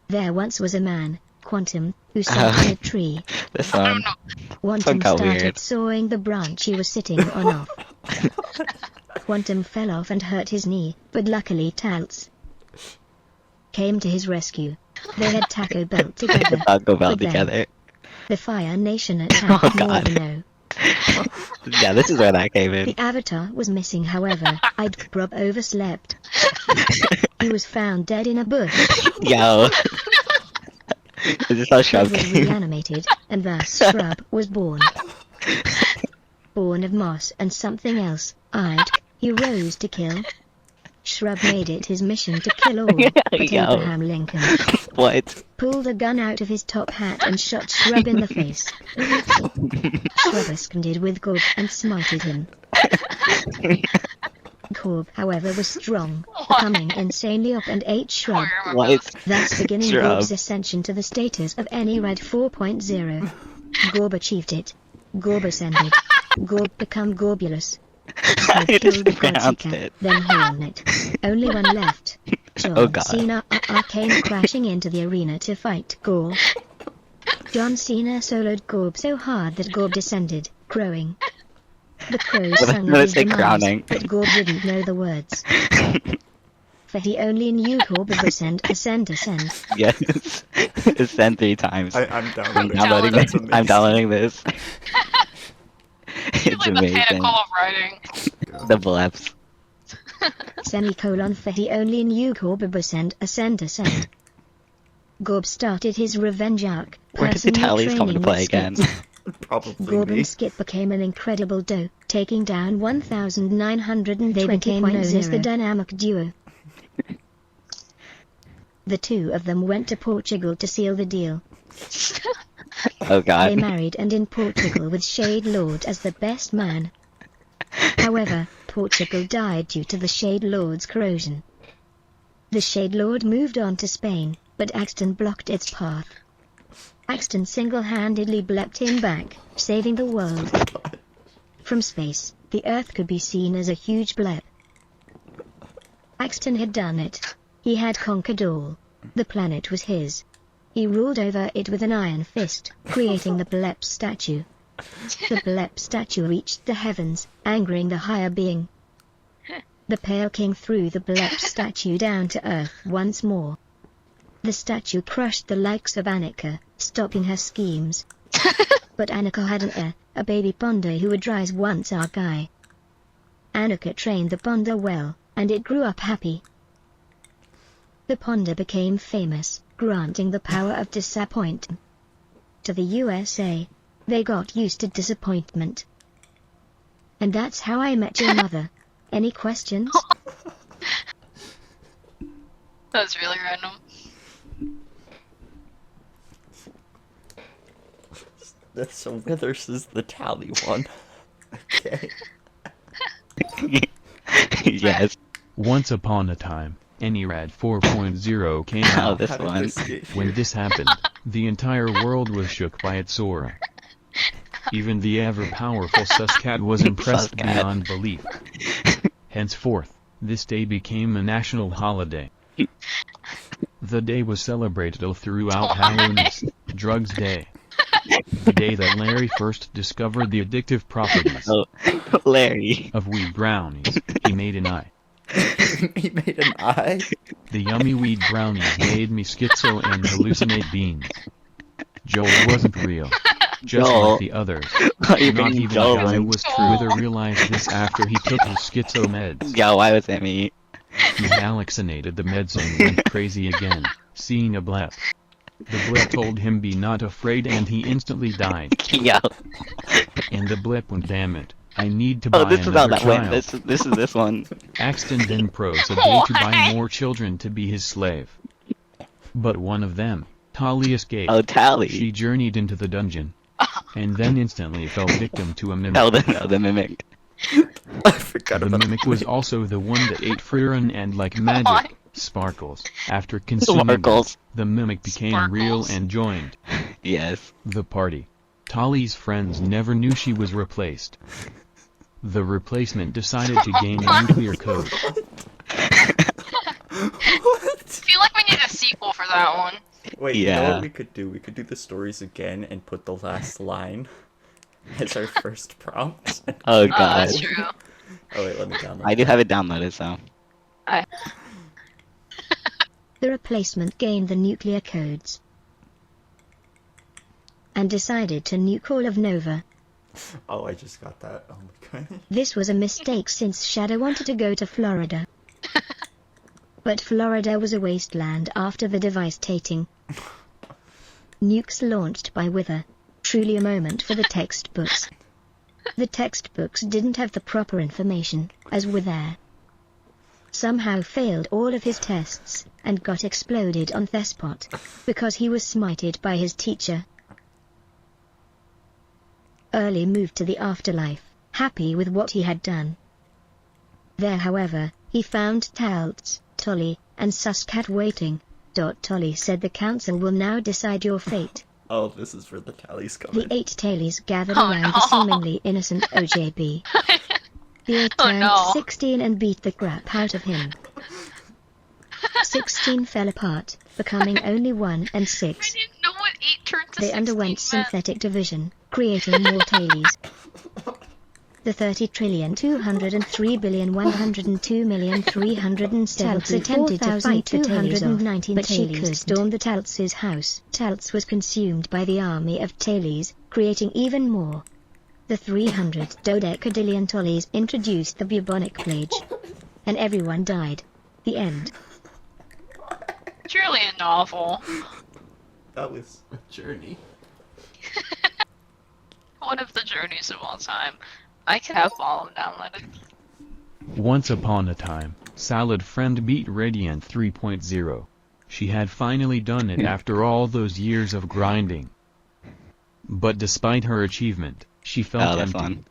There once was a man, Quantum, who sat in a tree. This one. Quantum got started weird. sawing the branch he was sitting on off. Quantum fell off and hurt his knee, but luckily Talz came to his rescue. They had Taco Bell together. Taco Bell but then together. The Fire Nation attacked God. Morgano. Yeah, this is where that came in. The Avatar was missing, however. Gorb overslept. He was found dead in a bush. Yo. Is this how Shrubb Shrubb was came? reanimated, and thus Shrubb was born. Born of moss and something else, he rose to kill. Shrubb made it his mission to kill all, but Yo. Abraham Lincoln What? pulled a gun out of his top hat and shot Shrubb in the face. Shrubb esconded with Gorb and smited him. Gorb, however, was strong, becoming insanely up and ate Shrubb, What? thus beginning Shrubb. Gorb's ascension to the status of any Red 4.0. Gorb achieved it. Gorb ascended. Gorb become Gorbulus. I Gorb just killed the pronounced Gartic, it. then Hornet. Only one left. John Oh, God. Cena came crashing into the arena to fight Gorb. John Cena soloed Gorb so hard that Gorb descended, crowing. The crows sung of his say demise, crowning. but Gorb didn't know the words. For he only knew Gorb would ascend. Yes. Ascend 3 times. I'm I'm downloading downloading That's this. amazing. I'm downloading this. It's It's like the amazing. pinnacle of writing. The bleps. For he only knew Gorb would ascend. Gorb started his revenge arc, Where did the personally Talys come to training play with again? Skit. Probably Gorb me. and Skit became an incredible duo, taking down 1,920. They became known as the dynamic duo. The two of them went to Portugal to seal the deal. Oh They god. married and in Portugal with Shade Lord as the best man. However, Portugal died due to the Shade Lord's corrosion. The Shade Lord moved on to Spain, but Axton blocked its path. Axton single-handedly blepped him back, saving the world. From space, the Earth could be seen as a huge blep. Axton had done it. He had conquered all. The planet was his. He ruled over it with an iron fist, creating the blep statue. The blep statue reached the heavens, angering the higher being. The Pale King threw the blep statue down to Earth once more. The statue crushed the likes of Annika, stopping her schemes. But Annika had an heir, a baby panda who would rise once our guy. Annika trained the panda well, and it grew up happy. The panda became famous, granting the power of disappointment. To the USA, they got used to disappointment. And that's how I met your mother. Any questions? That was really random. So Withers is the tally one. Okay. Yes. Once upon a time, AnyRad 4.0 came Oh, out. this How did one. this get here? When this happened, the entire world was shook by its aura. Even the ever-powerful Suscat was impressed Suscat. beyond belief. Henceforth, this day became a national holiday. The day was celebrated all throughout Halloween's Drugs Day. The day that Larry first discovered the addictive properties Oh, Larry. of weed brownies, he made an eye. He made an eye? The yummy weed brownies made me schizo and hallucinate beans. Joel wasn't real. Just Joel. like the others. Why are you Not bringing even Joel I in? was true. Wither realized this after he took his schizo meds. Yo, why was it me? He hallucinated the meds and went crazy again, seeing a blep. The blep told him be not afraid and he instantly died. Yo. And the blep went, damn it, I need to buy Oh, this is how another that went. child. This is this one. Axton then pros a day to buy more children to be his slave. But one of them, Talys, escaped. Oh, Tally. She journeyed into the dungeon, and then instantly fell victim to a mimic. No, the mimic. I forgot The about mimic was also the one that ate Frieren and like magic, Sparkles. After consuming them, Sparkles. the mimic became real and joined Yes. the party. Tally's friends never knew she was replaced. The replacement decided to gain nuclear code. I feel like we need a sequel for that one. Wait, you know Yeah. what we could do? We could do the stories again and put the last line as our first prompt. Oh Oh, god. that's true. Oh wait, let me download I do that. have it downloaded, so. The replacement gained the nuclear codes and decided to nuke all of Nova. Oh, I just got that. Oh my god. This was a mistake since Shadow wanted to go to Florida. But Florida was a wasteland after the devastating nukes launched by Wither. Truly a moment for the textbooks. The textbooks didn't have the proper information, as Wither somehow failed all of his tests, and got exploded on Thespot, because he was smited by his teacher. Early moved to the afterlife, happy with what he had done. There however, he found Talz, Tolly, and Suscat waiting. Tolly said the council will now decide your fate. Oh, this is where the tallies come The in. 8 Talys gathered Oh, around no. the seemingly innocent OJB. The 8 Oh, turned no. 16 and beat the crap out of him. 16 fell apart, becoming only 1 and I 6. didn't know what 8 turned to They 16 underwent meant. synthetic division, creating more Talys. The 30,203,102,370,000 attempted to fight the Talys, but she could storm the Talz's house. Talz was consumed by the army of Talys, creating even more. The 300 dodecadillion Talys introduced the bubonic plague, and everyone died. The end. It's really a novel. That was a journey. One of the journeys of all time. I could have all of them downloaded. Once upon a time, Salad Friend beat Radiant 3.0. She had finally done it after all those years of grinding. But despite her achievement, she felt Oh, that's empty. fun.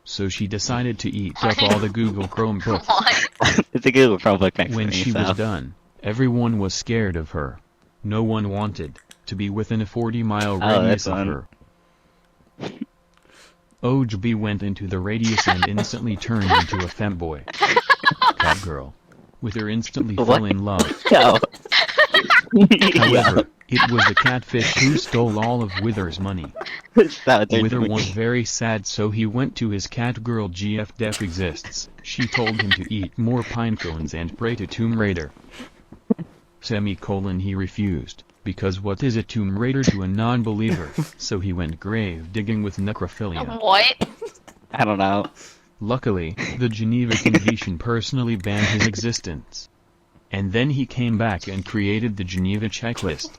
So she decided to eat up all the Google Chrome books. What? It's a Google Chromebook next When to me, she so. was done, everyone was scared of her. No one wanted to be within a 40-mile Oh, radius that's of fun. her. OJB went into the radius and instantly turned into a femboy. Catgirl. With her instantly What? fell in love. No. However, it was the catfish who stole all of Wither's money. That was Wither was very sad, so he went to his catgirl GF Def exists. She told him to eat more pine cones and pray to Tomb Raider. He refused, because what is a Tomb Raider to a non-believer? So he went grave digging with necrophilia. What? I don't know. Luckily, the Geneva Convention personally banned his existence. And then he came back and created the Geneva Checklist.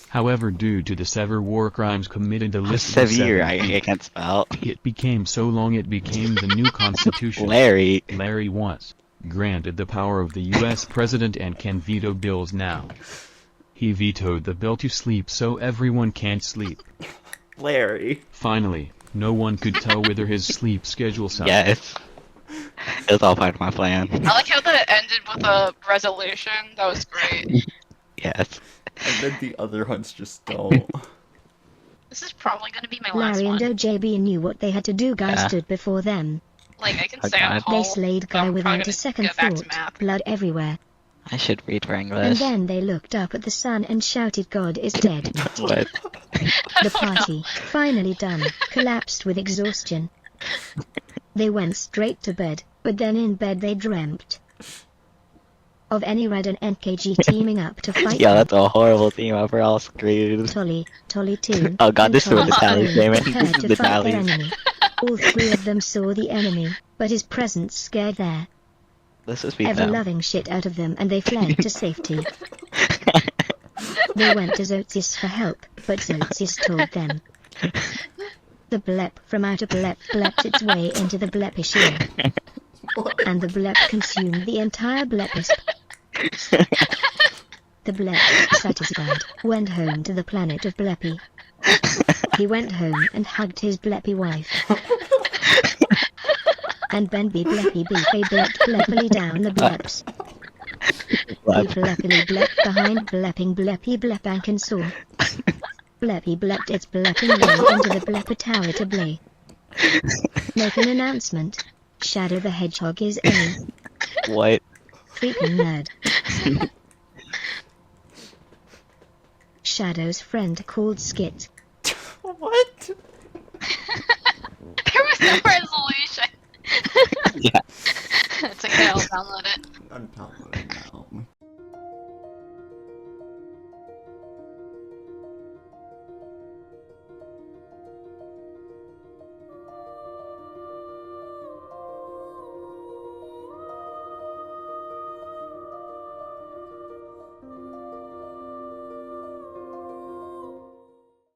However, due to the severe war crimes committed, the list was Severe, 7 I can't spell. It became so long it became the new constitution. Larry. Larry was granted the power of the U.S. president and can veto bills now. He vetoed the bill to sleep so everyone can't sleep. Larry. Finally, no one could tell whether his sleep schedule sucked. Yes. It was all part of my plan. I like how that ended with a resolution. That was great. Yes. And then the other ones just don't. This is probably gonna be my last Larry and one. OJB knew what they had to do. Guy Yeah. stood before them. Like, I can Oh, say I'm God. whole. They slayed but Guy I'm without probably a gonna second go back to thought. math. Blood everywhere. I should read for And English. then they looked up at the sun and shouted, "God is dead." What? The party, finally done, collapsed with exhaustion. They went straight to bed, but then in bed they dreamt of any Red and NKG teaming up to fight Yeah, them. that's a horrible team up. We're all screwed. Tolly 2. Oh god, and this is where the Tolly's tallies came in. prepared This is to the fight their tallies. enemy. All 3 of them saw the enemy, but his presence scared their Let's just beat them. ever-loving shit out of them and they fled to safety. They went to Zotis for help, but Zotis told them. The blep from outer blep blepped its way into the blepish ear. And the blep consumed the entire blepis. The blep, satisfied, went home to the planet of Bleppy. He went home and hugged his Bleppy wife. And Benby Bleppy Beefy blepped bleppily down the bleps. He bleppily blepped behind blepping Bleppy Bleppank and saw. Bleppy blepped its blepping way into the Blepper Tower to blay. Make an announcement. Shadow the Hedgehog is a What? freaking nerd. Shadow's friend called Skit. What? There was no resolution. Yeah. It's okay, I'll download it. I'm downloading.